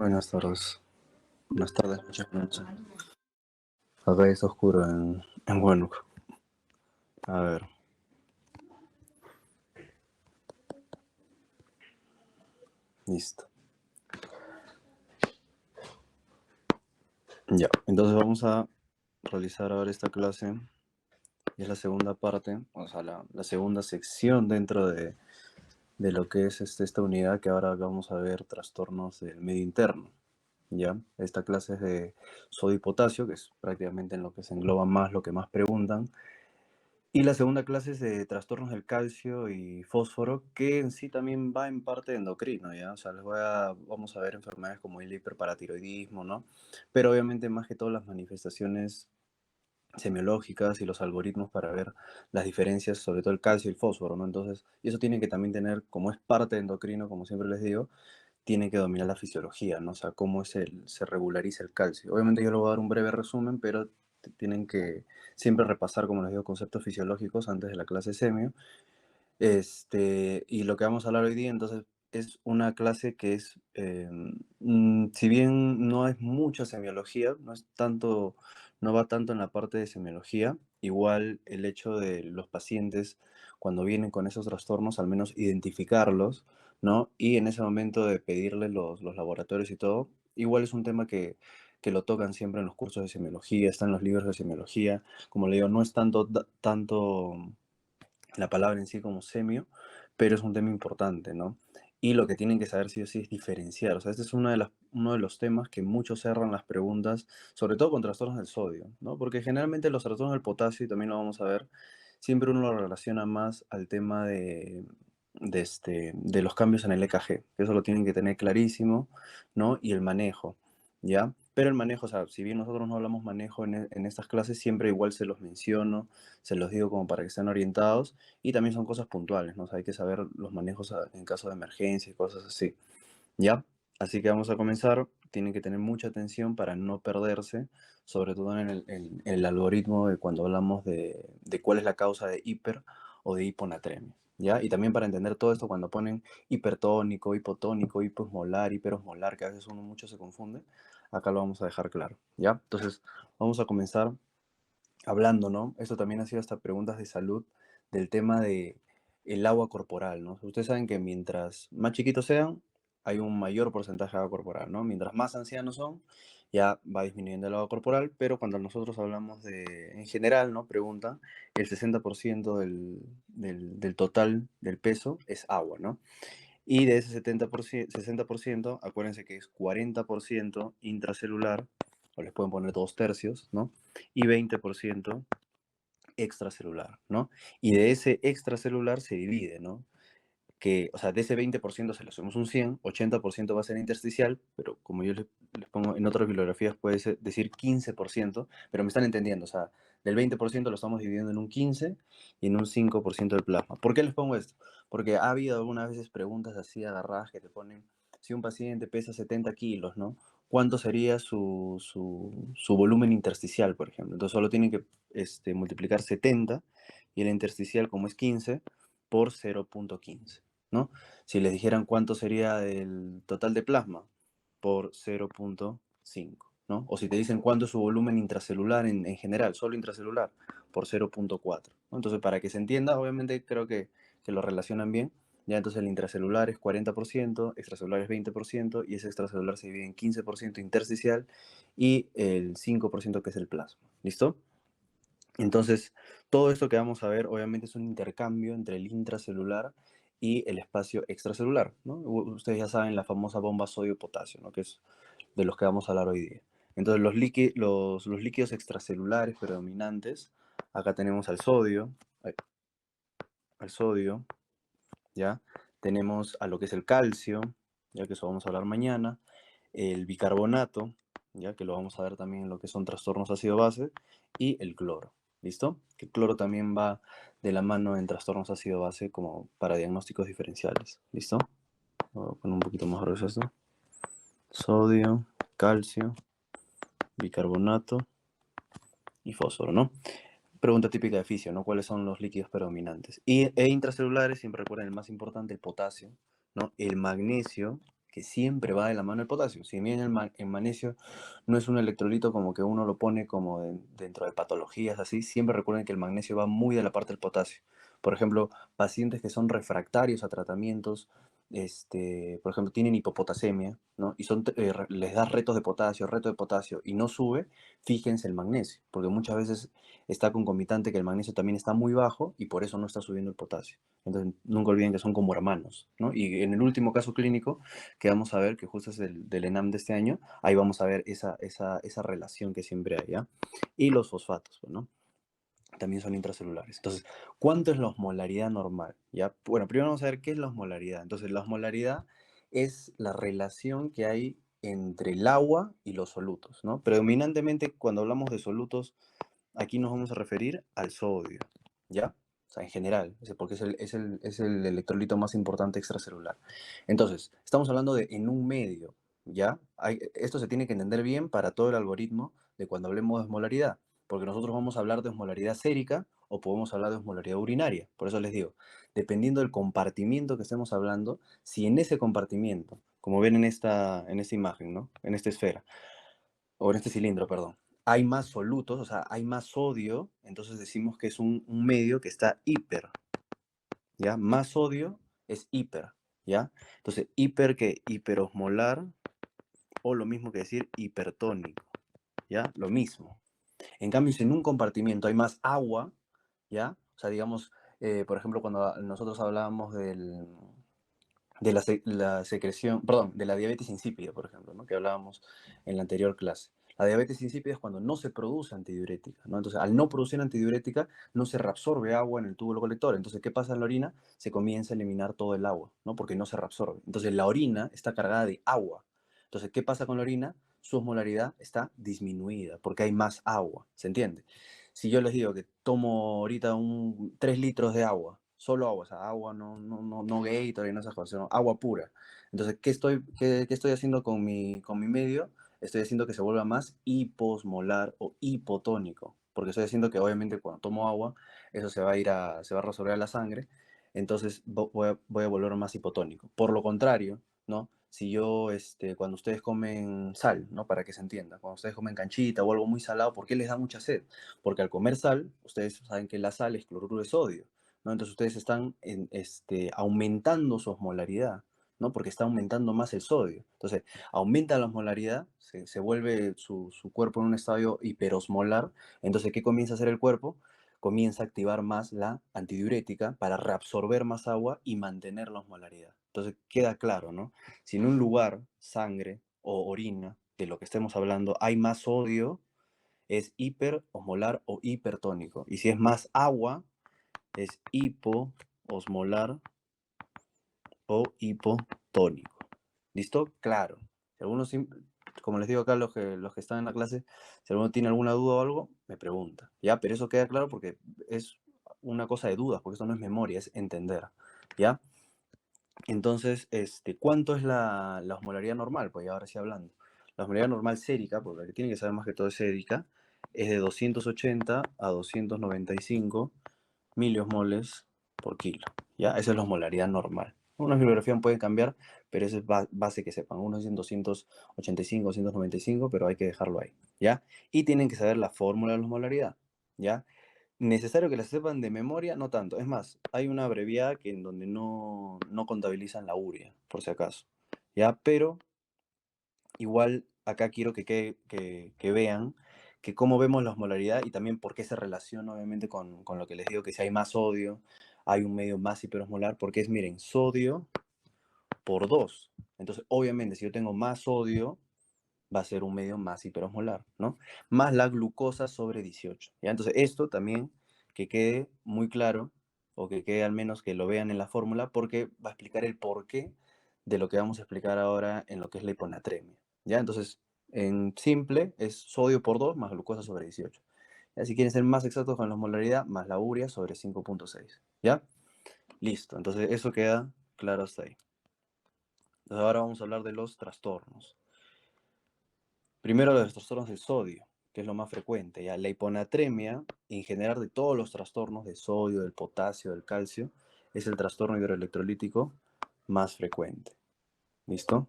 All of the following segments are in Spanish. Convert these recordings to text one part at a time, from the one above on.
Buenas tardes. Buenas tardes, muchas noches. Acá está oscuro en Huánuco. A ver. Listo. Ya. Entonces vamos a realizar ahora esta clase. Y es la segunda parte, o sea, la segunda sección dentro de lo que es esta unidad que ahora vamos a ver trastornos del medio interno. ¿Ya? Esta clase es de sodio y potasio, que es prácticamente en lo que se engloba más lo que más preguntan. Y la segunda clase es de trastornos del calcio y fósforo, que en sí también va en parte de endocrino, ¿ya? O sea, vamos a ver enfermedades como el hiperparatiroidismo, ¿no? Pero obviamente más que todo las manifestaciones semiológicas y los algoritmos para ver las diferencias, sobre todo el calcio y el fósforo, ¿no? Entonces, y eso tiene que también tener, como es parte de endocrino, como siempre les digo, tiene que dominar la fisiología, ¿no? O sea, cómo se regulariza el calcio. Obviamente yo les voy a dar un breve resumen, pero tienen que siempre repasar, como les digo, conceptos fisiológicos antes de la clase semio. Y lo que vamos a hablar hoy día, entonces, es una clase que es, si bien no es mucha semiología, no va tanto en la parte de semiología, igual el hecho de los pacientes, cuando vienen con esos trastornos, al menos identificarlos, ¿no? Y en ese momento de pedirle los laboratorios y todo, igual es un tema que lo tocan siempre en los cursos de semiología, está en los libros de semiología. Como le digo, no es tanto la palabra en sí como semio, pero es un tema importante, ¿no? Y lo que tienen que saber sí o sí es diferenciar. O sea, este es uno de los temas que muchos cerran las preguntas, sobre todo con trastornos del sodio, ¿no? Porque generalmente los trastornos del potasio, y también lo vamos a ver, siempre uno lo relaciona más al tema de los cambios en el EKG, que eso lo tienen que tener clarísimo, ¿no? Y el manejo, ¿ya? Pero el manejo, o sea, si bien nosotros no hablamos manejo en estas clases, siempre igual se los menciono, se los digo como para que estén orientados y también son cosas puntuales, ¿no? O sea, hay que saber los manejos en caso de emergencia y cosas así, ¿ya? Así que vamos a comenzar. Tienen que tener mucha atención para no perderse, sobre todo en el algoritmo de cuando hablamos de cuál es la causa de hiper o de hiponatremia, ¿ya? Y también para entender todo esto cuando ponen hipertónico, hipotónico, hiposmolar, hiperosmolar, que a veces uno mucho se confunde, acá lo vamos a dejar claro, ¿ya? Entonces, vamos a comenzar hablando, ¿no? Esto también ha sido hasta preguntas de salud del tema de el agua corporal, ¿no? Ustedes saben que mientras más chiquitos sean, hay un mayor porcentaje de agua corporal, ¿no? Mientras más ancianos son, ya va disminuyendo el agua corporal, pero cuando nosotros hablamos en general, ¿no? Pregunta, el 60% del total del peso es agua, ¿no? Y de ese 70%, 60%, acuérdense que es 40% intracelular, o les pueden poner 2/3, ¿no? Y 20% extracelular, ¿no? Y de ese extracelular se divide, ¿no? O sea, de ese 20% se le sumamos un 100, 80% va a ser intersticial, pero como yo les pongo en otras bibliografías puede decir 15%, pero me están entendiendo, o sea, del 20% lo estamos dividiendo en un 15 y en un 5% del plasma. ¿Por qué les pongo esto? Porque ha habido algunas veces preguntas así agarradas que te ponen, si un paciente pesa 70 kilos, ¿no? ¿Cuánto sería su volumen intersticial, por ejemplo? Entonces solo tienen que multiplicar 70 y el intersticial, como es 15, por 0,15. ¿No? Si les dijeran cuánto sería el total de plasma, por 0,5, ¿no? O si te dicen cuánto es su volumen intracelular en general, solo intracelular, por 0,4, ¿no? Entonces, para que se entienda, obviamente creo que lo relacionan bien. Ya entonces el intracelular es 40%, extracelular es 20%, y ese extracelular se divide en 15% intersticial y el 5% que es el plasma. ¿Listo? Entonces, todo esto que vamos a ver, obviamente, es un intercambio entre el intracelular y el espacio extracelular, ¿no? Ustedes ya saben la famosa bomba sodio-potasio, ¿no? Que es de los que vamos a hablar hoy día. Entonces, los líquidos extracelulares predominantes, acá tenemos al sodio, ¿ya? Tenemos a lo que es el calcio, ya que eso vamos a hablar mañana, el bicarbonato, ya que lo vamos a ver también en lo que son trastornos ácido-base, y el cloro, ¿listo? Que el cloro también va de la mano en trastornos ácido-base como para diagnósticos diferenciales, ¿listo? Voy a poner un poquito más grueso esto. Sodio, calcio, bicarbonato y fósforo, ¿no? Pregunta típica de fisio, ¿no? ¿Cuáles son los líquidos predominantes? E intracelulares, siempre recuerden el más importante, el potasio, ¿no? El magnesio, que siempre va de la mano el potasio. Si bien el magnesio no es un electrolito como que uno lo pone como dentro de patologías así, siempre recuerden que el magnesio va muy de la parte del potasio. Por ejemplo, pacientes que son refractarios a tratamientos, por ejemplo, tienen hipopotasemia, ¿no? Y les das reto de potasio, y no sube, fíjense el magnesio, porque muchas veces está concomitante que el magnesio también está muy bajo y por eso no está subiendo el potasio. Entonces, nunca olviden que son como hermanos, ¿no? Y en el último caso clínico que vamos a ver, que justo es del ENAM de este año, ahí vamos a ver esa relación que siempre hay, ¿ya? Y los fosfatos, ¿no? También son intracelulares. Entonces, ¿cuánto es la osmolaridad normal? ¿Ya? Bueno, primero vamos a ver qué es la osmolaridad. Entonces, la osmolaridad es la relación que hay entre el agua y los solutos, ¿no? Predominantemente, cuando hablamos de solutos, aquí nos vamos a referir al sodio, ¿ya? O sea, en general, porque es el electrolito más importante extracelular. Entonces, estamos hablando de en un medio, ¿ya? Esto se tiene que entender bien para todo el algoritmo de cuando hablemos de osmolaridad, porque nosotros vamos a hablar de osmolaridad sérica o podemos hablar de osmolaridad urinaria. Por eso les digo, dependiendo del compartimiento que estemos hablando, si en ese compartimiento, como ven en esta imagen, ¿no? En esta esfera, o en este cilindro, perdón, hay más solutos, o sea, hay más sodio, entonces decimos que es un medio que está hiper, ¿ya? Más sodio es hiper, ¿ya? Entonces, hiper, ¿qué? Hiperosmolar, o lo mismo que decir hipertónico, ¿ya? Lo mismo. En cambio, si en un compartimiento hay más agua, ¿ya? O sea, digamos, por ejemplo, cuando nosotros hablábamos de la secreción, perdón, de la diabetes insípida, por ejemplo, ¿no? Que hablábamos en la anterior clase. La diabetes insípida es cuando no se produce antidiurética, ¿no? Entonces, al no producir antidiurética, no se reabsorbe agua en el túbulo colector. Entonces, ¿qué pasa en la orina? Se comienza a eliminar todo el agua, ¿no? Porque no se reabsorbe. Entonces, la orina está cargada de agua. Entonces, ¿qué pasa con la orina? Su osmolaridad está disminuida porque hay más agua, ¿se entiende? Si yo les digo que tomo ahorita 3 litros de agua, solo agua, o sea, agua, no Gatorade, no esas cosas, sino agua pura. Entonces, ¿qué estoy haciendo con mi medio? Estoy haciendo que se vuelva más hiposmolar o hipotónico, porque estoy haciendo que obviamente cuando tomo agua, eso se va a resolver a la sangre, entonces voy a volver más hipotónico. Por lo contrario, ¿no? Si yo, cuando ustedes comen sal, ¿no? Para que se entienda, cuando ustedes comen canchita o algo muy salado, ¿por qué les da mucha sed? Porque al comer sal, ustedes saben que la sal es cloruro de sodio, ¿no? Entonces ustedes están aumentando su osmolaridad, ¿no? Porque está aumentando más el sodio. Entonces, aumenta la osmolaridad, se vuelve su cuerpo en un estadio hiperosmolar. Entonces, ¿qué comienza a hacer el cuerpo? Comienza a activar más la antidiurética para reabsorber más agua y mantener la osmolaridad. Entonces, queda claro, ¿no? Si en un lugar, sangre o orina, de lo que estemos hablando, hay más sodio, es hiperosmolar o hipertónico. Y si es más agua, es hipoosmolar o hipotónico. ¿Listo? Claro. Si alguno, como les digo acá, los que están en la clase, si alguno tiene alguna duda o algo, me pregunta. ¿Ya? Pero eso queda claro porque es una cosa de dudas, porque esto no es memoria, es entender. ¿Ya? Entonces, ¿cuánto es la osmolaridad normal? Pues ya ahora sí hablando. La osmolaridad normal sérica, porque la que tiene que saber más que todo es sérica, es de 280 a 295 miliosmoles por kilo. ¿Ya? Esa es la osmolaridad normal. Unas bibliografías pueden cambiar, pero esa es base que sepan. Unos dicen 285, 295, pero hay que dejarlo ahí. ¿Ya? Y tienen que saber la fórmula de la osmolaridad. ¿Ya? Necesario que la sepan de memoria, no tanto. Es más, hay una abreviada que en donde no contabilizan la urea, por si acaso. ¿Ya? Pero igual acá quiero que vean que cómo vemos la osmolaridad y también por qué se relaciona obviamente con lo que les digo, que si hay más sodio, hay un medio más hiperosmolar, porque es, miren, sodio por 2. Entonces, obviamente, si yo tengo más sodio, va a ser un medio más hiperosmolar, ¿no? Más la glucosa sobre 18. ¿Ya? Entonces, esto también que quede muy claro, o que quede al menos que lo vean en la fórmula, porque va a explicar el porqué de lo que vamos a explicar ahora en lo que es la hiponatremia. ¿Ya? Entonces, en simple, es sodio por 2 más glucosa sobre 18. ¿Ya? Si quieren ser más exactos con la osmolaridad, más la urea sobre 5,6. ¿Ya? Listo. Entonces, eso queda claro hasta ahí. Entonces, ahora vamos a hablar de los trastornos. Primero los trastornos del sodio, que es lo más frecuente. ¿Ya? La hiponatremia, en general de todos los trastornos de sodio, del potasio, del calcio, es el trastorno hidroelectrolítico más frecuente. ¿Listo?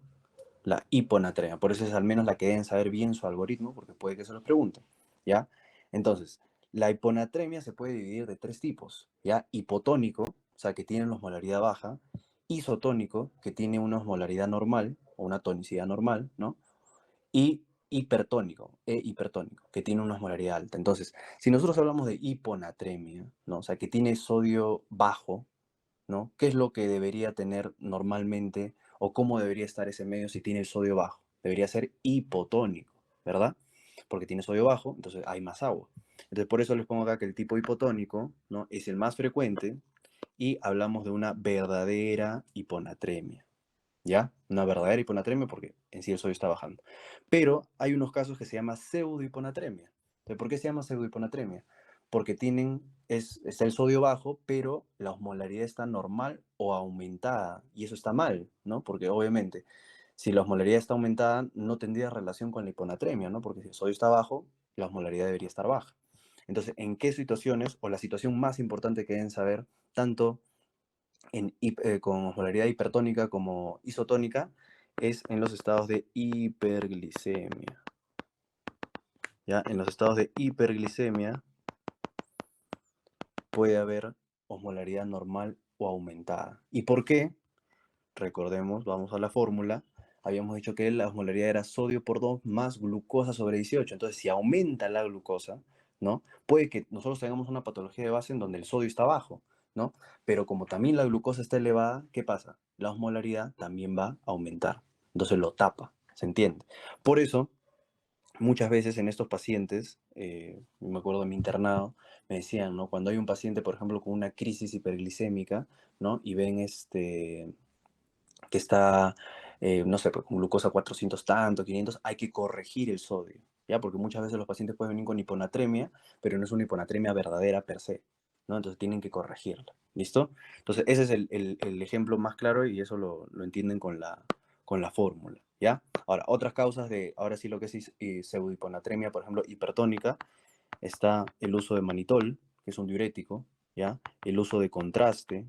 la hiponatremia. Por eso es al menos la que deben saber bien su algoritmo, porque puede que se los pregunten, ¿ya? Entonces, la hiponatremia se puede dividir de tres tipos, ¿ya? Hipotónico, o sea, que tiene una osmolaridad baja; isotónico, que tiene una osmolaridad normal, o una tonicidad normal, ¿no? Y hipertónico, hipertónico, que tiene una osmolaridad alta. Entonces, si nosotros hablamos de hiponatremia, ¿no? O sea, que tiene sodio bajo, ¿no? ¿Qué es lo que debería tener normalmente o cómo debería estar ese medio si tiene el sodio bajo? Debería ser hipotónico, ¿verdad? Porque tiene sodio bajo, entonces hay más agua. Entonces, por eso les pongo acá que el tipo hipotónico, ¿no? Es el más frecuente y hablamos de una verdadera hiponatremia, ¿ya? Una verdadera hiponatremia porque en sí el sodio está bajando. Pero hay unos casos que se llama pseudohiponatremia. ¿Pero por qué se llama pseudohiponatremia? Porque está el sodio bajo, pero la osmolaridad está normal o aumentada. Y eso está mal, ¿no? Porque obviamente, si la osmolaridad está aumentada, no tendría relación con la hiponatremia, ¿no? Porque si el sodio está bajo, la osmolaridad debería estar baja. Entonces, ¿en qué situaciones, o la situación más importante que deben saber, tanto con osmolaridad hipertónica como isotónica, es en los estados de hiperglicemia? ¿Ya? En los estados de hiperglicemia puede haber osmolaridad normal o aumentada. ¿Y por qué? Recordemos, vamos a la fórmula. Habíamos dicho que la osmolaridad era sodio por 2 más glucosa sobre 18. Entonces, si aumenta la glucosa, ¿no? Puede que nosotros tengamos una patología de base en donde el sodio está bajo, ¿no? Pero como también la glucosa está elevada, ¿qué pasa? La osmolaridad también va a aumentar. Entonces lo tapa, ¿se entiende? Por eso, muchas veces en estos pacientes, me acuerdo de mi internado, me decían, ¿no? Cuando hay un paciente, por ejemplo, con una crisis hiperglicémica, ¿no? Y ven que está, no sé, pues, con glucosa 400 tanto, 500, hay que corregir el sodio, ¿ya? Porque muchas veces los pacientes pueden venir con hiponatremia, pero no es una hiponatremia verdadera per se, ¿no? Entonces tienen que corregirla, ¿listo? Entonces ese es el ejemplo más claro y eso lo entienden con la fórmula, ¿ya? Ahora, otras causas de, ahora sí lo que es pseudohiponatremia, por ejemplo, hipertónica, está el uso de manitol, que es un diurético, ¿ya? El uso de contraste,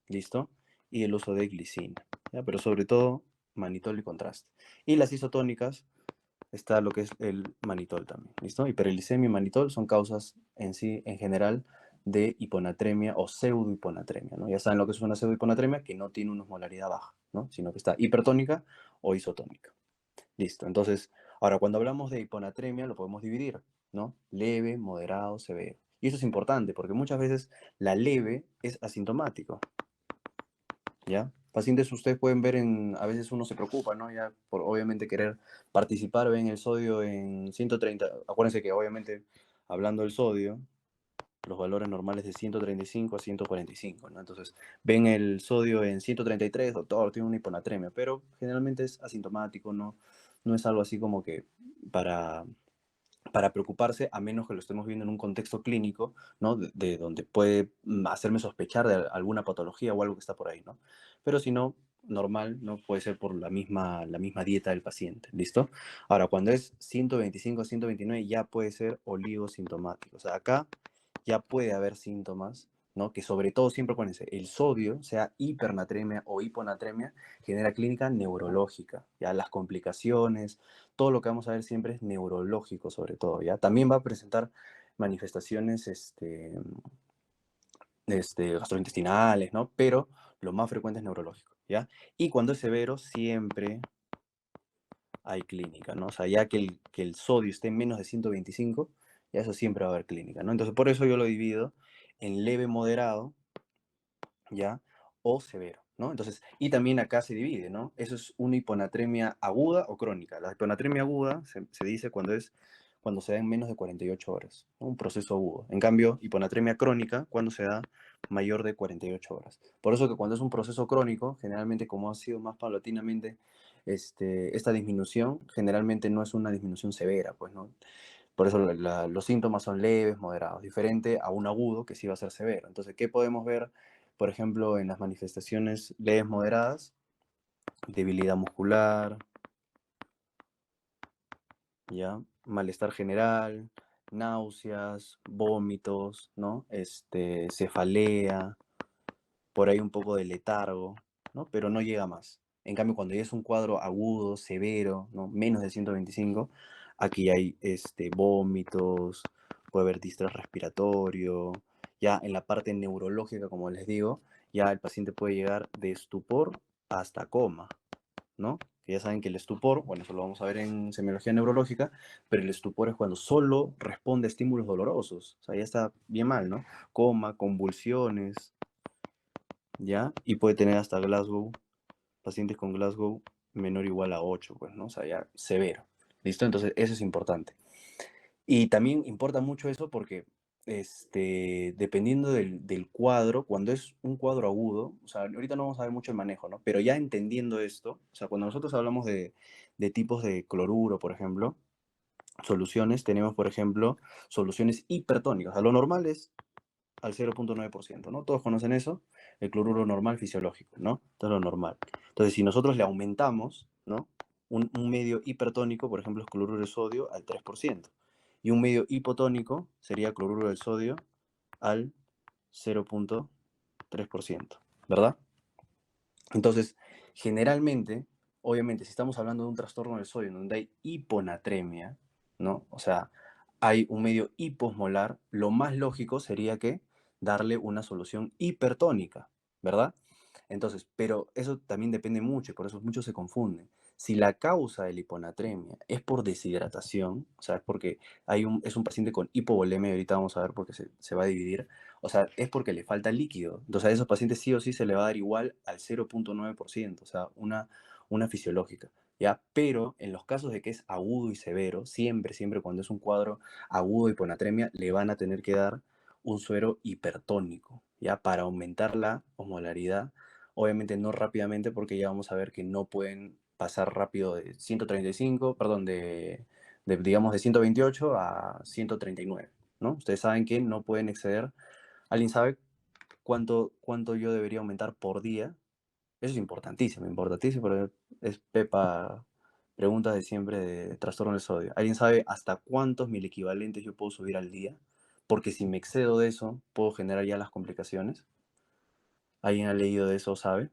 ¿listo? Y el uso de glicina, ¿ya? Pero sobre todo manitol y contraste. Y las isotónicas está lo que es el manitol también, ¿listo? Hiperglicemia y manitol son causas en sí, en general, de hiponatremia o pseudohiponatremia, ¿no? Ya saben lo que es una pseudohiponatremia, que no tiene una osmolaridad baja, ¿no? Sino que está hipertónica o isotónica. Listo, entonces, ahora cuando hablamos de hiponatremia lo podemos dividir, ¿no? Leve, moderado, severo. Y eso es importante porque muchas veces la leve es asintomático, ¿ya? Pacientes ustedes pueden ver a veces uno se preocupa, ¿no? Ya por obviamente querer participar, ven el sodio en 130, acuérdense que obviamente hablando del sodio, los valores normales de 135 a 145, ¿no? Entonces ven el sodio en 133, doctor, tiene una hiponatremia, pero generalmente es asintomático, ¿no? No es algo así como que para, para preocuparse, a menos que lo estemos viendo en un contexto clínico, ¿no? De donde puede hacerme sospechar de alguna patología o algo que está por ahí, ¿no? Pero si no, normal, ¿no? Puede ser por la misma dieta del paciente, ¿listo? Ahora, cuando es 125 a 129 ya puede ser oligosintomático. O sea, acá ya puede haber síntomas, ¿no? Que sobre todo siempre acuérdense, el sodio, sea hipernatremia o hiponatremia, genera clínica neurológica, ya las complicaciones, todo lo que vamos a ver siempre es neurológico sobre todo, ¿ya? También va a presentar manifestaciones gastrointestinales, ¿no? Pero lo más frecuente es neurológico, ¿ya? Y cuando es severo, siempre hay clínica, ¿no? O sea, ya que el sodio esté en menos de 125, ya eso siempre va a haber clínica, ¿no? Entonces, por eso yo lo divido en leve, moderado, ¿ya? O severo, ¿no? Entonces, y también acá se divide, ¿no? Eso es una hiponatremia aguda o crónica. La hiponatremia aguda se dice cuando se da en menos de 48 horas, ¿no? Un proceso agudo. En cambio, hiponatremia crónica cuando se da mayor de 48 horas. Por eso que cuando es un proceso crónico, generalmente como ha sido más paulatinamente esta disminución, generalmente no es una disminución severa, pues, ¿no? Por eso los síntomas son leves, moderados, diferente a un agudo que sí va a ser severo. Entonces, ¿qué podemos ver, por ejemplo, en las manifestaciones leves, moderadas? Debilidad muscular, ¿ya? Malestar general, náuseas, vómitos, ¿no? Cefalea, por ahí un poco de letargo, ¿no? Pero no llega más. En cambio, cuando ya es un cuadro agudo, severo, ¿no? Menos de 125, aquí hay vómitos, puede haber distrés respiratorio, ya en la parte neurológica, como les digo, ya el paciente puede llegar de estupor hasta coma, ¿no? Que ya saben que el estupor, bueno, eso lo vamos a ver en semiología neurológica, pero el estupor es cuando solo responde a estímulos dolorosos, o sea, ya está bien mal, ¿no? Coma, convulsiones, ¿ya? Y puede tener hasta Glasgow, pacientes con Glasgow menor o igual a 8, pues, ¿no? O sea, ya severo. ¿Listo? Entonces, eso es importante. Y también importa mucho eso porque, dependiendo del cuadro, cuando es un cuadro agudo, o sea, ahorita no vamos a ver mucho el manejo, ¿no? Pero ya entendiendo esto, o sea, cuando nosotros hablamos de tipos de cloruro, por ejemplo, soluciones, tenemos, por ejemplo, soluciones hipertónicas. O sea, lo normal es al 0,9%, ¿no? Todos conocen eso, el cloruro normal fisiológico, ¿no? Esto es lo normal. Entonces, si nosotros le aumentamos, ¿no? Un medio hipertónico, por ejemplo, es cloruro de sodio al 3%. Y un medio hipotónico sería cloruro del sodio al 0,3%, ¿verdad? Entonces, generalmente, obviamente, si estamos hablando de un trastorno del sodio donde hay hiponatremia, ¿no? O sea, hay un medio hiposmolar, lo más lógico sería que darle una solución hipertónica, ¿verdad? Entonces, pero eso también depende mucho y por eso muchos se confunden. Si la causa de la hiponatremia es por deshidratación, o sea, es porque es un paciente con hipovolemia, y ahorita vamos a ver por qué se va a dividir, o sea, es porque le falta líquido. Entonces a esos pacientes sí o sí se le va a dar igual al 0,9%, o sea, una fisiológica, ¿ya? Pero en los casos de que es agudo y severo, siempre, siempre cuando es un cuadro agudo de hiponatremia, le van a tener que dar un suero hipertónico, ¿ya? Para aumentar la osmolaridad. Obviamente no rápidamente porque ya vamos a ver que no pueden pasar rápido de 135, perdón, digamos de 128 a 139, ¿no? Ustedes saben que no pueden exceder. ¿Alguien sabe cuánto yo debería aumentar por día? Eso es importantísimo, importantísimo, pero es Pepa, preguntas de siempre de trastorno del sodio. ¿Alguien sabe hasta cuántos milequivalentes yo puedo subir al día? Porque si me excedo de eso, puedo generar ya las complicaciones. ¿Alguien ha leído de eso, sabe?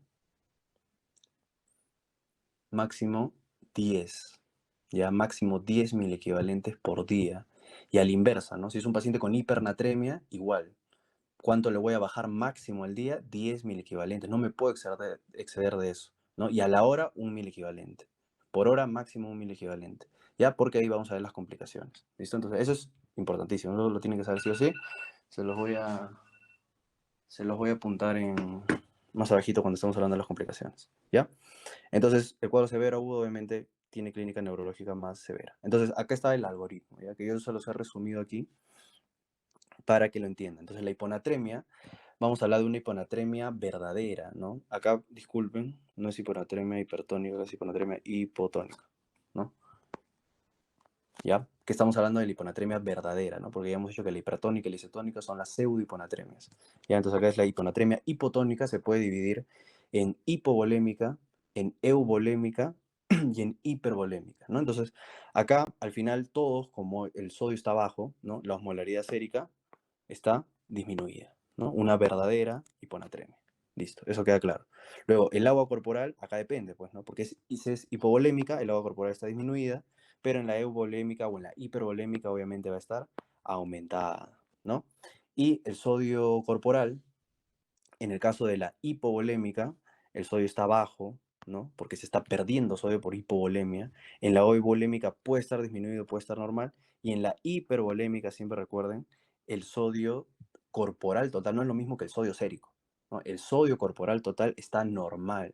Máximo 10. Ya máximo 10 milequivalentes por día. Y a la inversa, ¿no? Si es un paciente con hipernatremia, igual. ¿Cuánto le voy a bajar máximo al día? 10 mil equivalentes. No me puedo exceder de eso, ¿no? Y a la hora, 1.000 equivalente. Por hora, máximo 1.000 equivalente. ¿Ya? Porque ahí vamos a ver las complicaciones. ¿Listo? Entonces, eso es importantísimo. Eso lo tienen que saber sí o sí. Se los voy a, se los voy a apuntar más abajito cuando estamos hablando de las complicaciones. ¿Ya? Entonces, el cuadro severo agudo, obviamente, tiene clínica neurológica más severa. Entonces, acá está el algoritmo, ¿ya? Que yo se los he resumido aquí para que lo entiendan. Entonces, la hiponatremia, vamos a hablar de una hiponatremia verdadera, ¿no? Acá, disculpen, no es hiponatremia hipertónica, es hiponatremia hipotónica, ¿no? ¿Ya? Que estamos hablando de la hiponatremia verdadera, ¿no? Porque ya hemos dicho que la hipertónica y la isotónica son las pseudohiponatremias. Ya, entonces acá es la hiponatremia hipotónica, se puede dividir en hipovolémica, en euvolémica y en hipervolémica, ¿no? Entonces, acá, al final, todos, como el sodio está bajo, ¿no? La osmolaridad sérica está disminuida, ¿no? Una verdadera hiponatremia. Listo, eso queda claro. Luego, el agua corporal, acá depende, pues, ¿no? Porque si es hipovolémica, el agua corporal está disminuida, pero en la euvolémica o en la hipervolémica obviamente va a estar aumentada, ¿no? Y el sodio corporal, en el caso de la hipovolémica, el sodio está bajo, ¿no? Porque se está perdiendo sodio por hipovolemia. En la euvolémica puede estar disminuido, puede estar normal. Y en la hipervolémica, siempre recuerden, el sodio corporal total no es lo mismo que el sodio sérico, ¿no? El sodio corporal total está normal.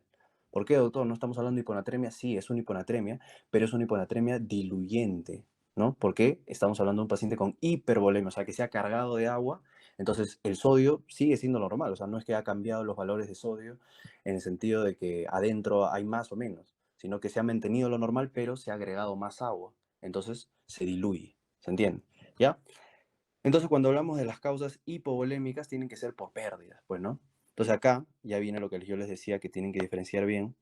¿Por qué, doctor? ¿No estamos hablando de hiponatremia? Sí, es una hiponatremia, pero es una hiponatremia diluyente, ¿no? Porque estamos hablando de un paciente con hipervolemia, o sea, que se ha cargado de agua, entonces el sodio sigue siendo normal, o sea, no es que ha cambiado los valores de sodio en el sentido de que adentro hay más o menos, sino que se ha mantenido lo normal, pero se ha agregado más agua, entonces se diluye, ¿se entiende? ¿Ya? Entonces cuando hablamos de las causas hipovolémicas tienen que ser por pérdidas, pues, ¿no? Entonces acá ya viene lo que yo les decía que tienen que diferenciar bien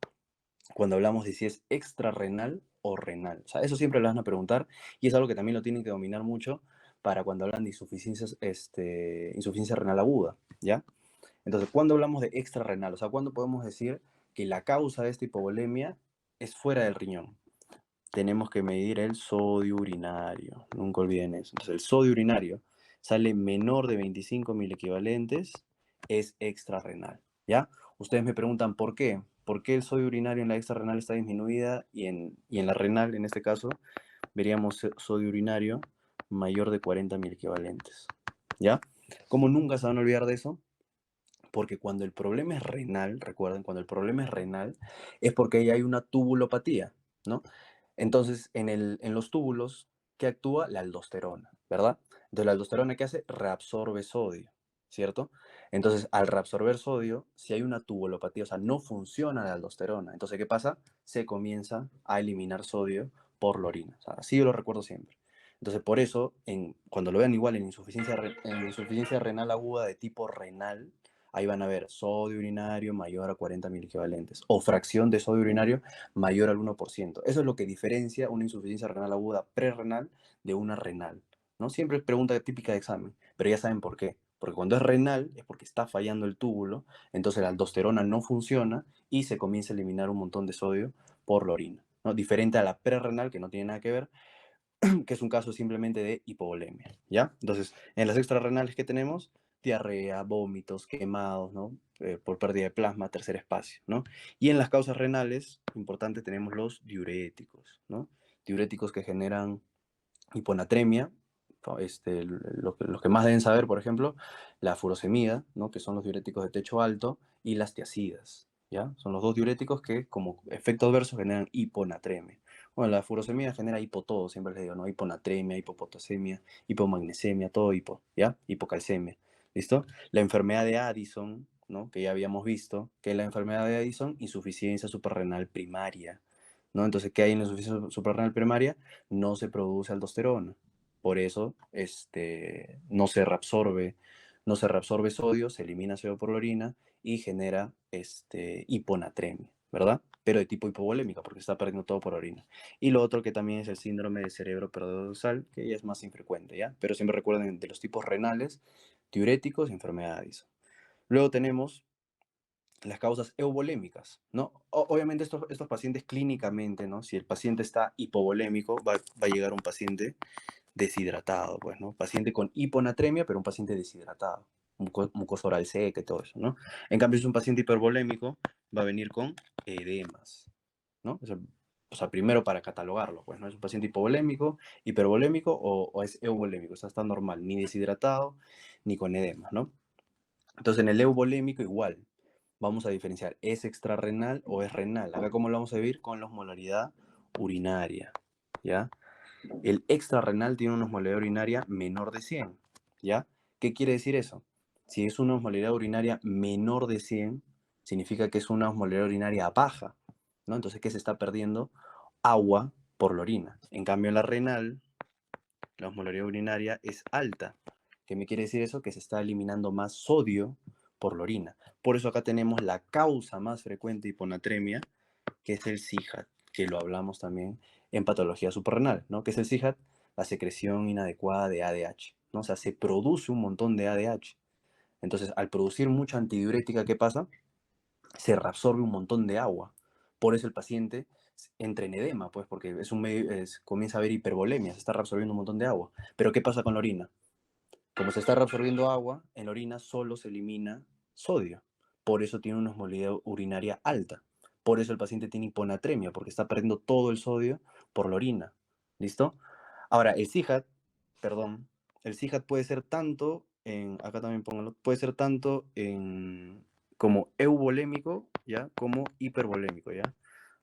cuando hablamos de si es extrarrenal o renal. O sea, eso siempre lo van a preguntar y es algo que también lo tienen que dominar mucho para cuando hablan de insuficiencia renal aguda, ¿ya? Entonces, ¿cuándo hablamos de extrarrenal? O sea, ¿cuándo podemos decir que la causa de esta hipovolemia es fuera del riñón. Tenemos que medir el sodio urinario, nunca olviden eso. Entonces, el sodio urinario sale menor de 25 equivalentes, es extrarrenal, ¿ya? Ustedes me preguntan por qué. ¿Por qué el sodio urinario en la extrarrenal está disminuida y en la renal, en este caso, veríamos sodio urinario mayor de 40 equivalentes, ¿ya? ¿Cómo nunca se van a olvidar de eso? Porque cuando el problema es renal, recuerden, cuando el problema es renal, es porque ahí hay una tubulopatía, ¿no? Entonces, en los túbulos, ¿qué actúa? La aldosterona, ¿verdad? Entonces, la aldosterona, ¿qué hace? Reabsorbe sodio, ¿cierto? Entonces, al reabsorber sodio, si hay una tubulopatía, o sea, no funciona la aldosterona. Entonces, ¿qué pasa? Se comienza a eliminar sodio por la orina. O sea, así yo lo recuerdo siempre. Entonces, por eso, cuando lo vean igual en insuficiencia renal aguda de tipo renal, ahí van a ver sodio urinario mayor a 40 equivalentes o fracción de sodio urinario mayor al 1%. Eso es lo que diferencia una insuficiencia renal aguda prerrenal de una renal, ¿no? Siempre es pregunta típica de examen, pero ya saben por qué. Porque cuando es renal es porque está fallando el túbulo, entonces la aldosterona no funciona y se comienza a eliminar un montón de sodio por la orina, ¿no? Diferente a la prerrenal, que no tiene nada que ver, que es un caso simplemente de hipovolemia, ¿ya? Entonces, en las extrarrenales que tenemos, diarrea, vómitos, quemados, ¿no? Por pérdida de plasma, tercer espacio, ¿no? Y en las causas renales, importante, tenemos los diuréticos, ¿no? Diuréticos que generan hiponatremia, los que más deben saber, por ejemplo, la furosemida, ¿no? Que son los diuréticos de techo alto, y las tiazidas, ¿ya? Son los dos diuréticos que, como efecto adverso, generan hiponatremia. Bueno, la furosemida genera hipotodo, siempre les digo, ¿no? Hiponatremia, hipopotasemia, hipomagnesemia, todo hipo, ¿ya? Hipocalcemia, ¿listo? La enfermedad de Addison, ¿no? Que ya habíamos visto, que es la enfermedad de Addison, insuficiencia suprarrenal primaria, ¿no? Entonces, ¿qué hay en la insuficiencia suprarrenal primaria? No se produce aldosterona. Por eso no se reabsorbe sodio, se elimina sodio por la orina y genera hiponatremia, ¿verdad? Pero de tipo hipovolémica, porque está perdiendo todo por orina. Y lo otro que también es el síndrome de cerebro paradoxal, que ya es más infrecuente, ¿ya? Pero siempre recuerden de los tipos renales, diuréticos y enfermedad de Addison. Luego tenemos las causas euvolémicas, ¿no? Obviamente estos pacientes clínicamente, ¿no? Si el paciente está hipovolémico, va a llegar un paciente deshidratado, pues, ¿no? Paciente con hiponatremia, pero un paciente deshidratado, mucosa oral seca y todo eso, ¿no? En cambio, si es un paciente hipervolémico, va a venir con edemas, ¿no? O sea, primero para catalogarlo, pues, ¿no? ¿Es un paciente hipovolémico, hipervolémico o es euvolémico? O sea, está normal, ni deshidratado, ni con edemas, ¿no? Entonces, en el euvolémico igual, vamos a diferenciar, ¿es extrarrenal o es renal? Acá, ¿cómo lo vamos a ver? Con la osmolaridad urinaria, ¿ya? El extrarrenal tiene una osmolaridad urinaria menor de 100, ¿ya? ¿Qué quiere decir eso? Si es una osmolaridad urinaria menor de 100, significa que es una osmolaridad urinaria baja, ¿no? Entonces, ¿qué se está perdiendo? Agua por la orina. En cambio, en la renal, la osmolaridad urinaria es alta. ¿Qué me quiere decir eso? Que se está eliminando más sodio por la orina. Por eso acá tenemos la causa más frecuente de hiponatremia, que es el CIJAT, que lo hablamos también en patología suprarrenal, ¿no? ¿Qué es el CIJAT? La secreción inadecuada de ADH, ¿no? O sea, se produce un montón de ADH. Entonces, al producir mucha antidiurética, ¿qué pasa? Se reabsorbe un montón de agua. Por eso el paciente entra en edema, pues, porque comienza a haber hipervolemia, se está reabsorbiendo un montón de agua. Pero ¿qué pasa con la orina? Como se está reabsorbiendo agua, en la orina solo se elimina sodio. Por eso tiene una osmolaridad urinaria alta. Por eso el paciente tiene hiponatremia, porque está perdiendo todo el sodio por la orina. ¿Listo? Ahora, el CIJAT puede ser tanto acá también póngalo, puede ser tanto como euvolémico, ¿ya? Como hipervolémico, ¿ya?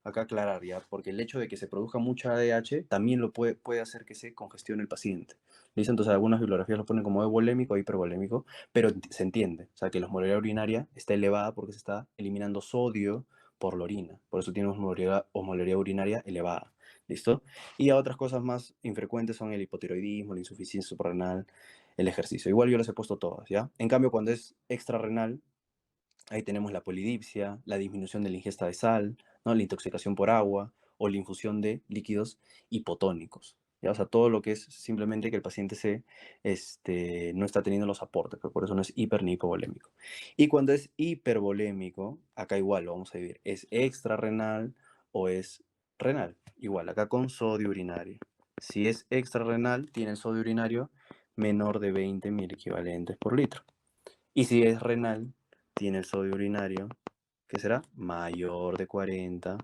Acá aclarar, ¿ya? Porque el hecho de que se produzca mucha ADH también puede hacer que se congestione el paciente. ¿Listo? Entonces algunas bibliografías lo ponen como euvolémico o hipervolémico, pero se entiende. O sea, que la osmolaridad urinaria está elevada porque se está eliminando sodio por la orina. Por eso tiene osmolaridad urinaria elevada. ¿Listo? Y otras cosas más infrecuentes son el hipotiroidismo, la insuficiencia suprarrenal, el ejercicio. Igual yo las he puesto todas, ¿ya? En cambio, cuando es extrarrenal, ahí tenemos la polidipsia, la disminución de la ingesta de sal, ¿no? La intoxicación por agua o la infusión de líquidos hipotónicos, ¿ya? O sea, todo lo que es simplemente que el paciente no está teniendo los aportes, pero por eso no es hiper ni hipovolémico. Y cuando es hipervolémico, acá igual lo vamos a vivir, ¿es extrarrenal o es renal? Igual, acá con sodio urinario. Si es extrarrenal, tiene el sodio urinario menor de 20 miliequivalentes por litro. Y si es renal, tiene el sodio urinario, que será mayor de 40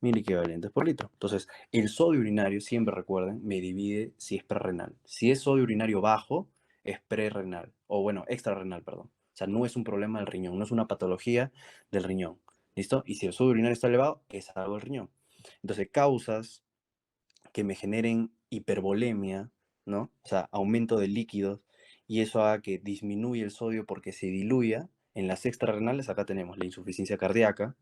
miliequivalentes por litro. Entonces, el sodio urinario, siempre recuerden, me divide si es prerrenal. Si es sodio urinario bajo, es prerrenal, o bueno, extrarrenal, perdón. O sea, no es un problema del riñón, no es una patología del riñón. ¿Listo? Y si el sodio urinario está elevado, es algo del riñón. Entonces, causas que me generen hipervolemia, ¿no? O sea, aumento de líquidos, y eso haga que disminuya el sodio porque se diluya. En las extrarrenales acá tenemos la insuficiencia cardíaca,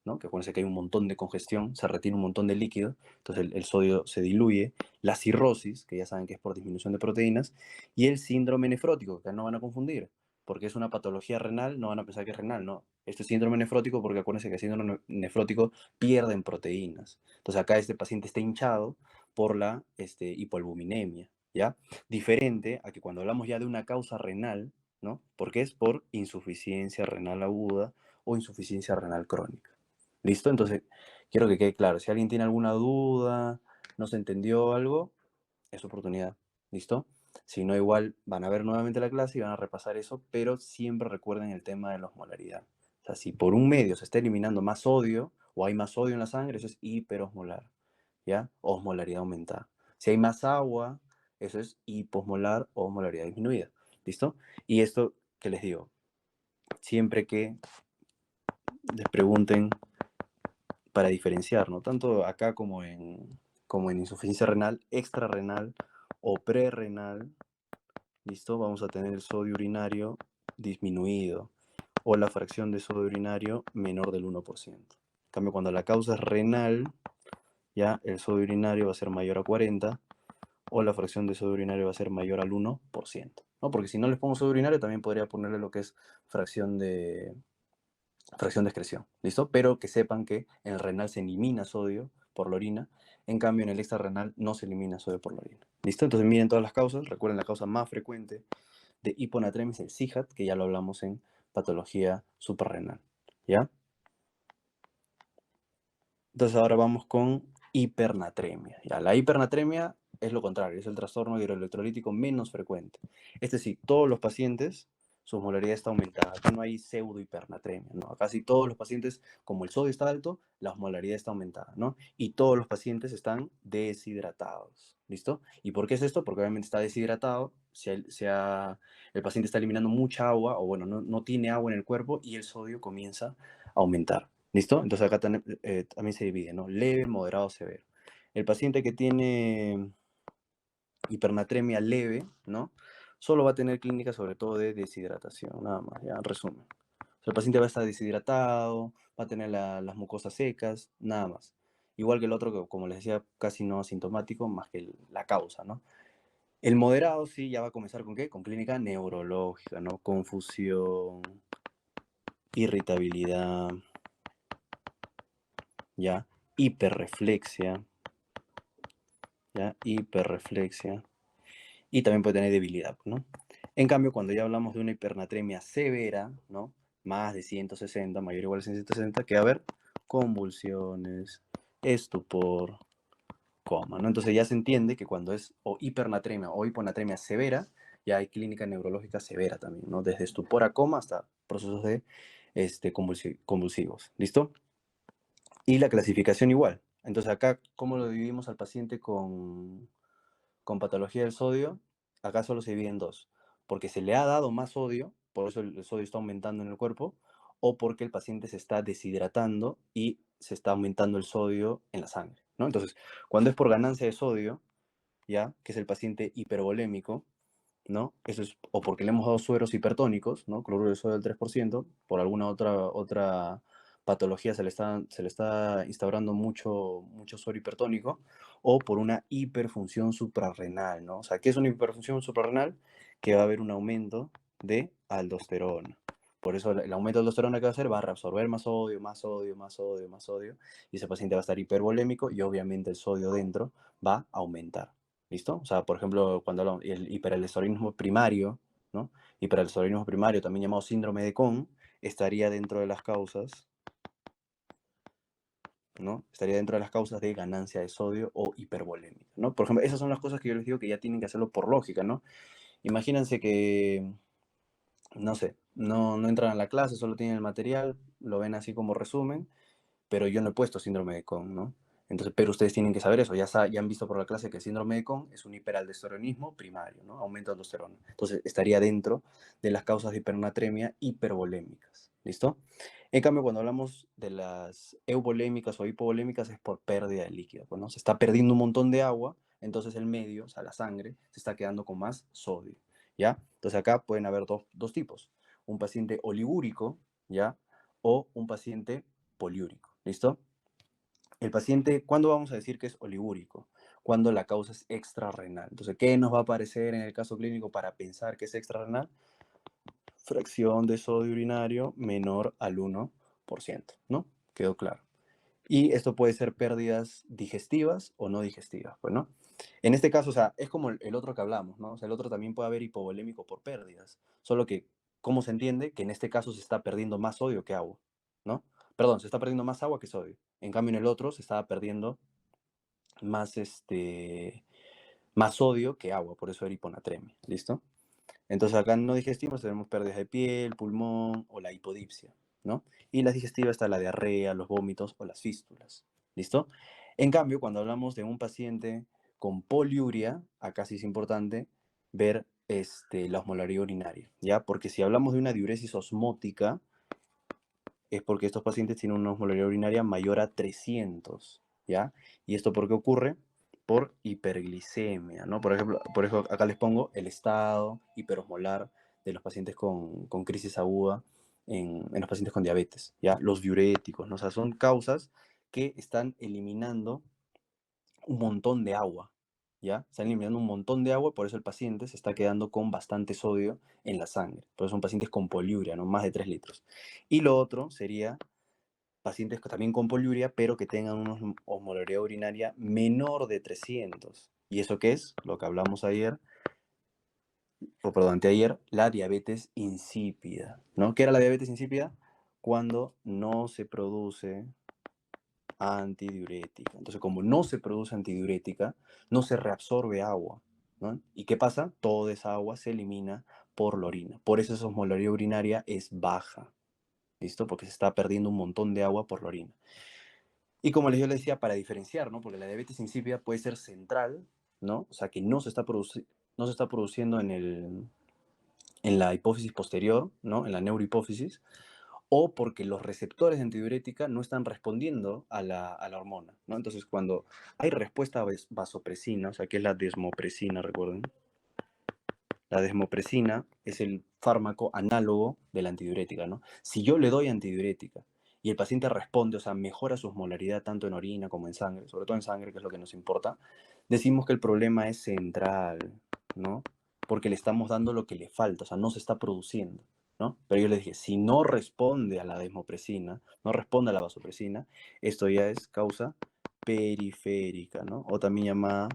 ¿no? Que acuérdense que hay un montón de congestión, se retiene un montón de líquido, entonces el sodio se diluye. La cirrosis, que ya saben que es por disminución de proteínas, y el síndrome nefrótico, que no van a confundir, porque es una patología renal, no van a pensar que es renal, no. Este síndrome nefrótico, porque acuérdense que el síndrome nefrótico pierden proteínas. Entonces acá este paciente está hinchado por la hipoalbuminemia, ¿ya? Diferente a que cuando hablamos ya de una causa renal, ¿no? Porque es por insuficiencia renal aguda o insuficiencia renal crónica. ¿Listo? Entonces, quiero que quede claro. Si alguien tiene alguna duda, no se entendió algo, es oportunidad. ¿Listo? Si no, igual van a ver nuevamente la clase y van a repasar eso, pero siempre recuerden el tema de la osmolaridad. O sea, si por un medio se está eliminando más sodio o hay más sodio en la sangre, eso es hiperosmolar. ¿Ya? Osmolaridad aumentada. Si hay más agua, eso es hiposmolar o osmolaridad disminuida. ¿Listo? Y esto que les digo, siempre que les pregunten para diferenciar, ¿no? Tanto acá como en insuficiencia renal, extrarrenal o prerrenal, ¿listo? Vamos a tener el sodio urinario disminuido o la fracción de sodio urinario menor del 1%. En cambio, cuando la causa es renal, ya el sodio urinario va a ser mayor a 40 o la fracción de sodio urinario va a ser mayor al 1%, ¿no? Porque si no les pongo sodio urinario, también podría ponerle lo que es fracción de excreción, ¿listo? Pero que sepan que en el renal se elimina sodio por la orina, en cambio en el extrarrenal no se elimina sodio por la orina, ¿listo? Entonces miren todas las causas, recuerden la causa más frecuente de hiponatremia es el SIHAT, que ya lo hablamos en patología suprarrenal, ¿ya? Entonces ahora vamos con hipernatremia. Ya, la hipernatremia es lo contrario, es el trastorno hidroelectrolítico menos frecuente. Es decir, todos los pacientes, su osmolaridad está aumentada. Acá no hay pseudo hipernatremia, ¿no? Acá sí todos los pacientes, como el sodio está alto, la osmolaridad está aumentada, ¿no? Y todos los pacientes están deshidratados, ¿listo? ¿Y por qué es esto? Porque obviamente está deshidratado, el paciente está eliminando mucha agua, o bueno, no tiene agua en el cuerpo y el sodio comienza a aumentar. ¿Listo? Entonces acá también se divide, ¿no? Leve, moderado, severo. El paciente que tiene hipernatremia leve, ¿no? Solo va a tener clínica sobre todo de deshidratación, nada más, ya, en resumen. O sea, el paciente va a estar deshidratado, va a tener las mucosas secas, nada más. Igual que el otro, que como les decía, casi no asintomático, más que la causa, ¿no? El moderado sí ya va a comenzar con ¿qué? Con clínica neurológica, ¿no? Confusión, irritabilidad, ¿ya? Hiperreflexia, ¿ya? Hiperreflexia. Y también puede tener debilidad, ¿no? En cambio, cuando ya hablamos de una hipernatremia severa, ¿no? Más de 160, mayor o igual a 160, que va a haber convulsiones, estupor, coma, ¿no? Entonces ya se entiende que cuando es o hipernatremia o hiponatremia severa, ya hay clínica neurológica severa también, ¿no? Desde estupor a coma hasta procesos de convulsivos, ¿listo? Y la clasificación igual. Entonces acá, ¿cómo lo dividimos al paciente con patología del sodio? Acá solo se divide en dos. Porque se le ha dado más sodio, por eso el sodio está aumentando en el cuerpo, o porque el paciente se está deshidratando y se está aumentando el sodio en la sangre, ¿no? Entonces, cuando es por ganancia de sodio, ¿ya? Que es el paciente hipervolémico, ¿no? Eso es o porque le hemos dado sueros hipertónicos, ¿no? Cloruro de sodio al 3%, por alguna otra patología se le está instaurando mucho suero hipertónico, o por una hiperfunción suprarrenal, ¿no? O sea, ¿qué es una hiperfunción suprarrenal? Que va a haber un aumento de aldosterona. Por eso el aumento de aldosterona que va a hacer va a reabsorber más sodio, más sodio, más sodio, más sodio, y ese paciente va a estar hipervolémico y obviamente el sodio dentro va a aumentar. ¿listo? O sea, por ejemplo, cuando hablamos del hiperaldosteronismo primario, ¿no? Hiperaldosteronismo primario, también llamado síndrome de Cohn, estaría dentro de las causas, ¿no? Estaría dentro de las causas de ganancia de sodio o hipervolémica, ¿no? Por ejemplo, esas son las cosas que yo les digo que ya tienen que hacerlo por lógica, ¿no? Imagínense que, no sé, no entran a la clase, solo tienen el material, lo ven así como resumen, pero yo no he puesto síndrome de Cohn, ¿no? Entonces, pero ustedes tienen que saber eso, ya han visto por la clase que el síndrome de Cohn es un hiperaldosteronismo primario, ¿no? Aumento de aldosterona. Entonces, estaría dentro de las causas de hipernatremia hipervolémicas, ¿listo? En cambio, cuando hablamos de las euvolémicas o hipovolémicas es por pérdida de líquido, pues, ¿no? Se está perdiendo un montón de agua, entonces el medio, o sea, la sangre, se está quedando con más sodio, ¿ya? Entonces acá pueden haber dos tipos, un paciente oligúrico, ¿ya? O un paciente poliúrico, ¿listo? El paciente, ¿cuándo vamos a decir que es oligúrico? Cuando la causa es extrarrenal. Entonces, ¿qué nos va a aparecer en el caso clínico para pensar que es extrarrenal? Fracción de sodio urinario menor al 1%, ¿no? Quedó claro. Y esto puede ser pérdidas digestivas o no digestivas, pues, ¿no? En este caso, o sea, es como el otro que hablamos, ¿no? O sea, el otro también puede haber hipovolémico por pérdidas, solo que, ¿cómo se entiende? Que en este caso se está perdiendo más sodio que agua, ¿no? Perdón, se está perdiendo más agua que sodio. En cambio, en el otro se estaba perdiendo más, más sodio que agua, por eso era hiponatremia, ¿listo? Entonces acá en no digestivos tenemos pérdidas de piel, pulmón o la hipodipsia, ¿no? Y las digestivas está la diarrea, los vómitos o las fístulas, ¿listo? En cambio, cuando hablamos de un paciente con poliuria, acá sí es importante ver la osmolaridad urinaria, ¿ya? Porque si hablamos de una diuresis osmótica, es porque estos pacientes tienen una osmolaridad urinaria mayor a 300, ¿ya? ¿Y esto por qué ocurre? Por hiperglicemia, ¿no? Por ejemplo, por eso acá les pongo el estado hiperosmolar de los pacientes con crisis aguda en los pacientes con diabetes, ¿ya? Los diuréticos, ¿no? O sea, son causas que están eliminando un montón de agua, ¿ya? Están eliminando un montón de agua, por eso el paciente se está quedando con bastante sodio en la sangre. Por eso son pacientes con poliuria, ¿no? Más de 3 litros. Y lo otro sería pacientes también con poliuria, pero que tengan una osmolaridad urinaria menor de 300. ¿Y eso qué es? Lo que hablamos ayer, o perdón, anteayer, la diabetes insípida, ¿no? ¿Qué era la diabetes insípida? Cuando no se produce antidiurética. Entonces, como no se produce antidiurética, no se reabsorbe agua, ¿no? ¿Y qué pasa? Toda esa agua se elimina por la orina. Por eso esa osmolaridad urinaria es baja, ¿listo? Porque se está perdiendo un montón de agua por la orina. Y como yo les decía, para diferenciar, ¿no? Porque la diabetes insípida puede ser central, ¿no? O sea, que no se está produciendo en la hipófisis posterior, ¿no? En la neurohipófisis, o porque los receptores de antidiurética no están respondiendo a la hormona, ¿no? Entonces, cuando hay respuesta a vasopresina, o sea, que es la desmopresina, recuerden, la desmopresina es el fármaco análogo de la antidiurética, ¿no? Si yo le doy antidiurética y el paciente responde, o sea, mejora su osmolaridad tanto en orina como en sangre, sobre todo en sangre, que es lo que nos importa, decimos que el problema es central, ¿no? Porque le estamos dando lo que le falta, o sea, no se está produciendo, ¿no? Pero yo le dije, si no responde a la desmopresina, no responde a la vasopresina, esto ya es causa periférica, ¿no? O también llamada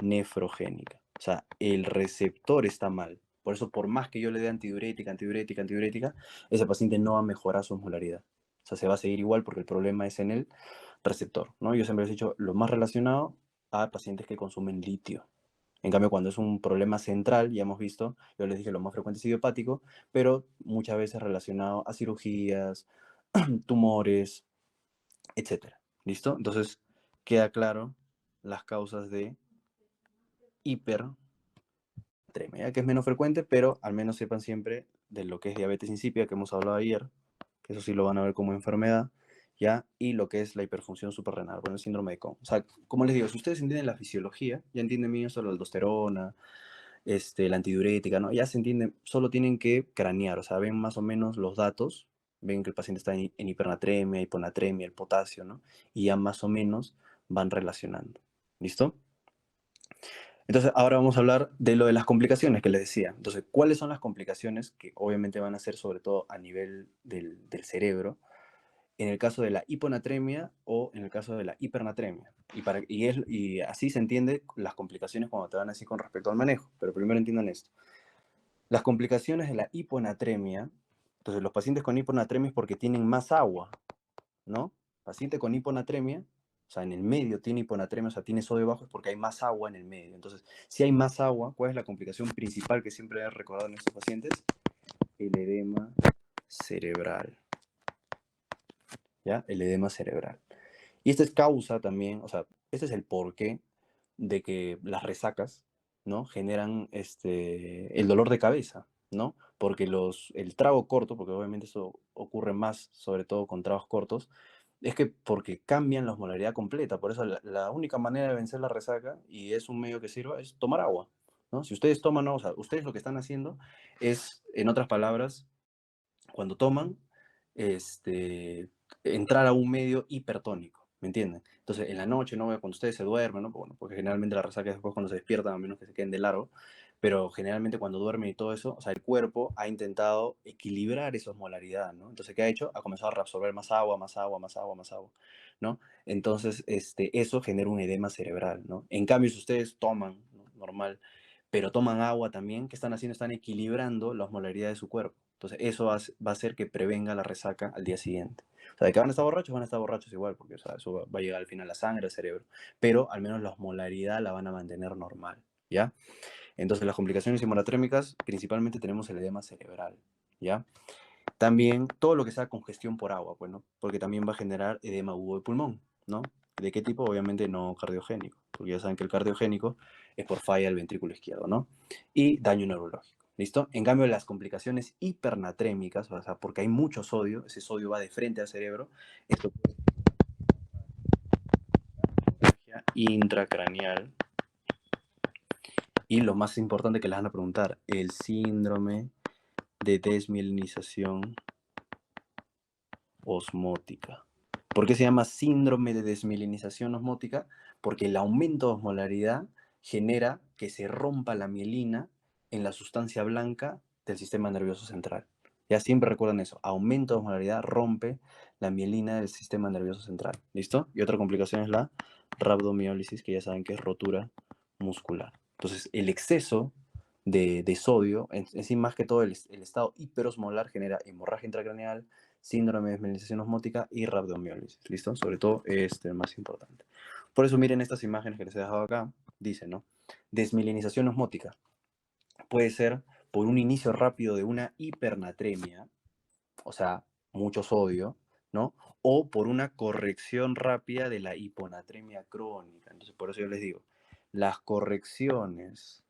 nefrogénica. O sea, el receptor está mal. Por eso, por más que yo le dé antidiurética, antidiurética, antidiurética, ese paciente no va a mejorar su osmolaridad. O sea, se va a seguir igual porque el problema es en el receptor, ¿no? Yo siempre les he dicho, lo más relacionado a pacientes que consumen litio. En cambio, cuando es un problema central, ya hemos visto, yo les dije lo más frecuente es idiopático, pero muchas veces relacionado a cirugías, tumores, etcétera. ¿Listo? Entonces, queda claro las causas de hipertremia, ¿ya? Que es menos frecuente, pero al menos sepan siempre de lo que es diabetes insípida, que hemos hablado ayer, que eso sí lo van a ver como enfermedad, ¿ya? Y lo que es la hiperfunción suprarrenal, bueno, el síndrome de Cohn. O sea, como les digo, si ustedes entienden la fisiología, ya entienden bien eso, la aldosterona, la antidiurética, ¿no? Ya se entienden, solo tienen que cranear, o sea, ven más o menos los datos, ven que el paciente está en hipernatremia, hiponatremia, el potasio, ¿no? Y ya más o menos van relacionando. ¿Listo? Entonces, ahora vamos a hablar de lo de las complicaciones que les decía. Entonces, ¿cuáles son las complicaciones que obviamente van a ser sobre todo a nivel del cerebro? en el caso de la hiponatremia o en el caso de la hipernatremia. Y así se entiende las complicaciones cuando te van así con respecto al manejo. Pero primero entiendan esto. Las complicaciones de la hiponatremia, entonces los pacientes con hiponatremia es porque tienen más agua, ¿no? Paciente con hiponatremia, o sea, en el medio tiene hiponatremia, o sea, tiene sodio bajo, es porque hay más agua en el medio. Entonces, si hay más agua, ¿cuál es la complicación principal que siempre he recordado en estos pacientes? El edema cerebral, ¿ya? El edema cerebral. Y esta es causa también, o sea, este es el porqué de que las resacas, ¿no? Generan el dolor de cabeza, ¿no? Porque el trago corto, porque obviamente eso ocurre más, sobre todo con tragos cortos, es que porque cambian la osmolaridad completa. Por eso la única manera de vencer la resaca, y es un medio que sirva, es tomar agua, ¿no? Si ustedes toman agua, o sea, ustedes lo que están haciendo es, en otras palabras, cuando toman, entrar a un medio hipertónico, ¿me entienden? Entonces, en la noche, ¿no? Cuando ustedes se duermen, ¿no? Bueno, porque generalmente la resaca es después cuando se despiertan, a menos que se queden de largo, pero generalmente cuando duermen y todo eso, o sea, el cuerpo ha intentado equilibrar esa osmolaridad, ¿no? Entonces, ¿qué ha hecho? Ha comenzado a reabsorber más agua, más agua, más agua, más agua, ¿no? Entonces, eso genera un edema cerebral, ¿no? En cambio, si ustedes toman, ¿no? Normal, pero toman agua también, ¿qué están haciendo? Están equilibrando la osmolaridad de su cuerpo. Entonces, eso va a hacer que prevenga la resaca al día siguiente. O sea, de que van a estar borrachos igual, porque o sea, eso va a llegar al final a la sangre, al cerebro. Pero al menos la osmolaridad la van a mantener normal, ¿ya? Entonces, las complicaciones inmunotrémicas, principalmente tenemos el edema cerebral, ¿ya? También todo lo que sea congestión por agua, pues, ¿no? Porque también va a generar edema agudo de pulmón, ¿no? ¿De qué tipo? Obviamente no cardiogénico, porque ya saben que el cardiogénico es por falla del ventrículo izquierdo, ¿no? Y daño neurológico, ¿listo? En cambio, las complicaciones hipernatrémicas, o sea, porque hay mucho sodio, ese sodio va de frente al cerebro, esto puede ser intracraneal. Y lo más importante que les van a preguntar, el síndrome de desmielinización osmótica. ¿Por qué se llama síndrome de desmielinización osmótica? Porque el aumento de osmolaridad genera que se rompa la mielina en la sustancia blanca del sistema nervioso central. Ya siempre recuerden eso, aumento de osmolaridad rompe la mielina del sistema nervioso central. ¿Listo? Y otra complicación es la rhabdomiólisis, que ya saben que es rotura muscular. Entonces, el exceso de sodio, en sí más que todo el estado hiperosmolar genera hemorragia intracraneal, síndrome de desmielinización osmótica y rhabdomiólisis. ¿Listo? Sobre todo el más importante. Por eso miren estas imágenes que les he dejado acá. Dice, ¿no? Desmielinización osmótica puede ser por un inicio rápido de una hipernatremia, o sea, mucho sodio, ¿no? O por una corrección rápida de la hiponatremia crónica. Entonces, por eso yo les digo, las correcciones...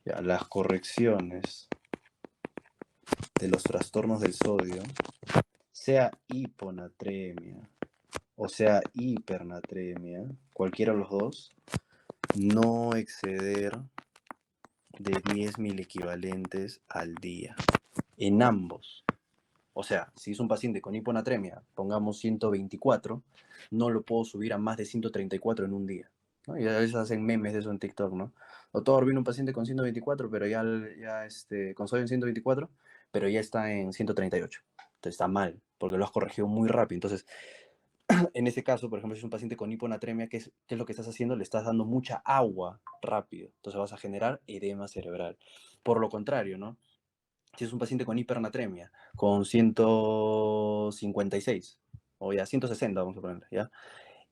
Ya, las correcciones de los trastornos del sodio, sea hiponatremia o sea hipernatremia, cualquiera de los dos, no exceder de 10 mil equivalentes al día. En ambos. O sea, si es un paciente con hiponatremia, pongamos 124, no lo puedo subir a más de 134 en un día, ¿no? Y a veces hacen memes de eso en TikTok, ¿no? Doctor, viene un paciente con 124, pero con sodio en 124, pero ya está en 138. Entonces está mal, porque lo has corregido muy rápido. Entonces, en ese caso, por ejemplo, si es un paciente con hiponatremia, ¿qué es lo que estás haciendo? Le estás dando mucha agua rápido. Entonces vas a generar edema cerebral. Por lo contrario, ¿no? Si es un paciente con hipernatremia, con 156, o ya 160, vamos a ponerle, ¿ya?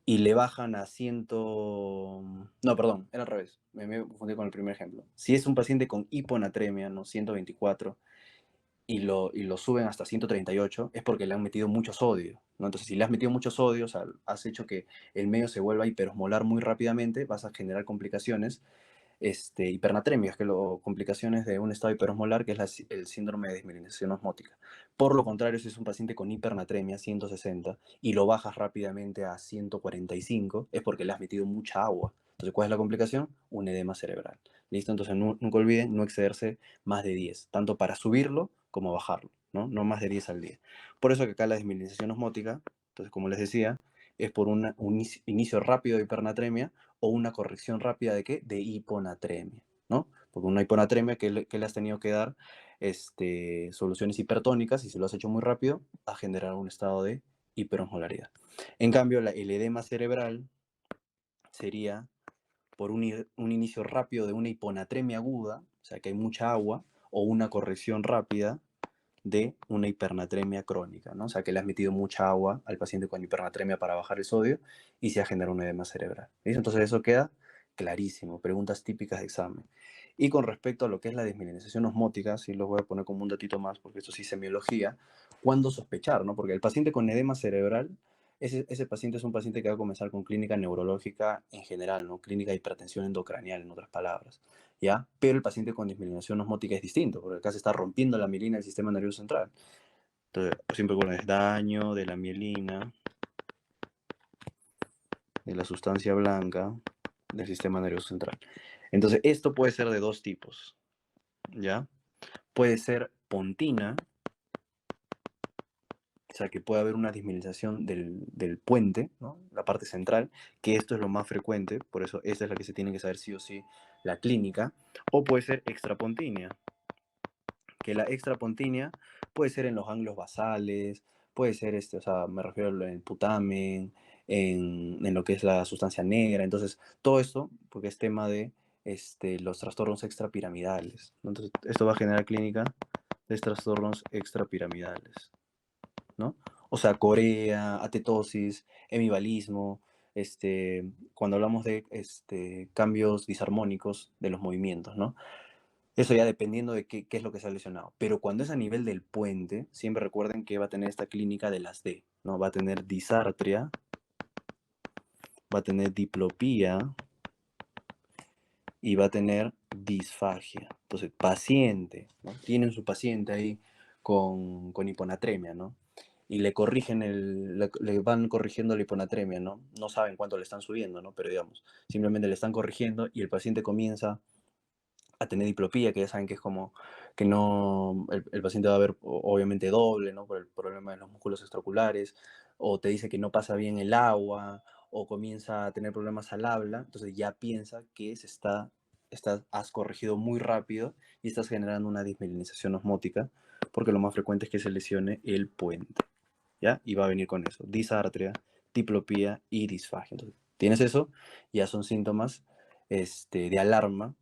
Y le bajan a 100... No, perdón, era al revés, me confundí con el primer ejemplo. Si es un paciente con hiponatremia, ¿no? 124, y lo suben hasta 138, es porque le han metido mucho sodio, ¿no? Entonces, si le has metido mucho sodio, o sea, has hecho que el medio se vuelva hiperosmolar muy rápidamente, vas a generar complicaciones hipernatremias, complicaciones de un estado hiperosmolar, que es el síndrome de desmielinización osmótica. Por lo contrario, si es un paciente con hipernatremia, 160, y lo bajas rápidamente a 145, es porque le has metido mucha agua. Entonces, ¿cuál es la complicación? Un edema cerebral. ¿Listo? Entonces, nunca olviden no excederse más de 10, tanto para subirlo como bajarlo, ¿no? No más de 10 al día. Por eso que acá la desmielinización osmótica, entonces, como les decía, es por un inicio rápido de hipernatremia o una corrección rápida de qué? De hiponatremia, ¿no? Porque una hiponatremia que le has tenido que dar soluciones hipertónicas, y si lo has hecho muy rápido, a generar un estado de hiperosmolaridad. En cambio, el edema cerebral sería por un inicio rápido de una hiponatremia aguda, o sea que hay mucha agua, o una corrección rápida de una hipernatremia crónica, ¿no? O sea que le has metido mucha agua al paciente con hipernatremia para bajar el sodio y se ha generado un edema cerebral. ¿Listo? Entonces eso queda clarísimo, preguntas típicas de examen. Y con respecto a lo que es la desmineralización osmótica, sí los voy a poner como un datito más, porque esto sí es semiología, ¿cuándo sospechar, no? Porque el paciente con edema cerebral, ese paciente es un paciente que va a comenzar con clínica neurológica en general, ¿no? Clínica de hipertensión endocranial, en otras palabras, ¿ya? Pero el paciente con desmineralización osmótica es distinto, porque acá se está rompiendo la mielina del sistema nervioso central. Entonces, siempre con el daño de la mielina, de la sustancia blanca del sistema nervioso central. Entonces, esto puede ser de dos tipos, ¿ya? Puede ser pontina, o sea, que puede haber una dismineralización del puente, ¿no? La parte central, que esto es lo más frecuente, por eso esta es la que se tiene que saber sí o sí la clínica, o puede ser extrapontinea, que la extrapontinea puede ser en los ganglios basales, puede ser, o sea, me refiero en el putamen, en lo que es la sustancia negra, entonces, todo esto, porque es tema de los trastornos extrapiramidales, ¿no? Entonces, esto va a generar clínica de trastornos extrapiramidales, ¿no? O sea, corea, atetosis, hemivalismo, cuando hablamos de cambios disarmónicos de los movimientos, ¿no? Eso ya dependiendo de qué es lo que se ha lesionado. Pero cuando es a nivel del puente, siempre recuerden que va a tener esta clínica de las D, ¿no? Va a tener disartria, va a tener diplopía y va a tener disfagia. Entonces, paciente, ¿no? Tienen su paciente ahí con hiponatremia, ¿no? Y le corrigen le van corrigiendo la hiponatremia, ¿no? No saben cuánto le están subiendo, ¿no? Pero digamos, simplemente le están corrigiendo y el paciente comienza a tener diplopía, que ya saben que es como que no, el paciente va a ver obviamente doble, ¿no? Por el problema de los músculos extraoculares, o te dice que no pasa bien el agua, o comienza a tener problemas al habla, entonces ya piensa que has corregido muy rápido y estás generando una dismineralización osmótica, porque lo más frecuente es que se lesione el puente, ¿ya? Y va a venir con eso, disartria, diplopía y disfagia. Entonces, tienes eso, ya son síntomas de alarma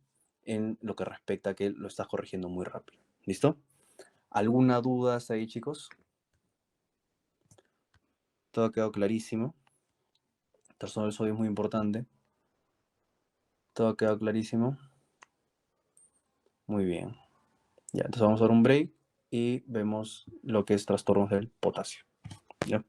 en lo que respecta a que lo estás corrigiendo muy rápido. ¿Listo? ¿Alguna duda hasta ahí, chicos? Todo ha quedado clarísimo. El trastorno del sodio es muy importante. Todo ha quedado clarísimo. Muy bien. Ya, entonces vamos a dar un break y vemos lo que es trastornos del potasio. ¿Ya?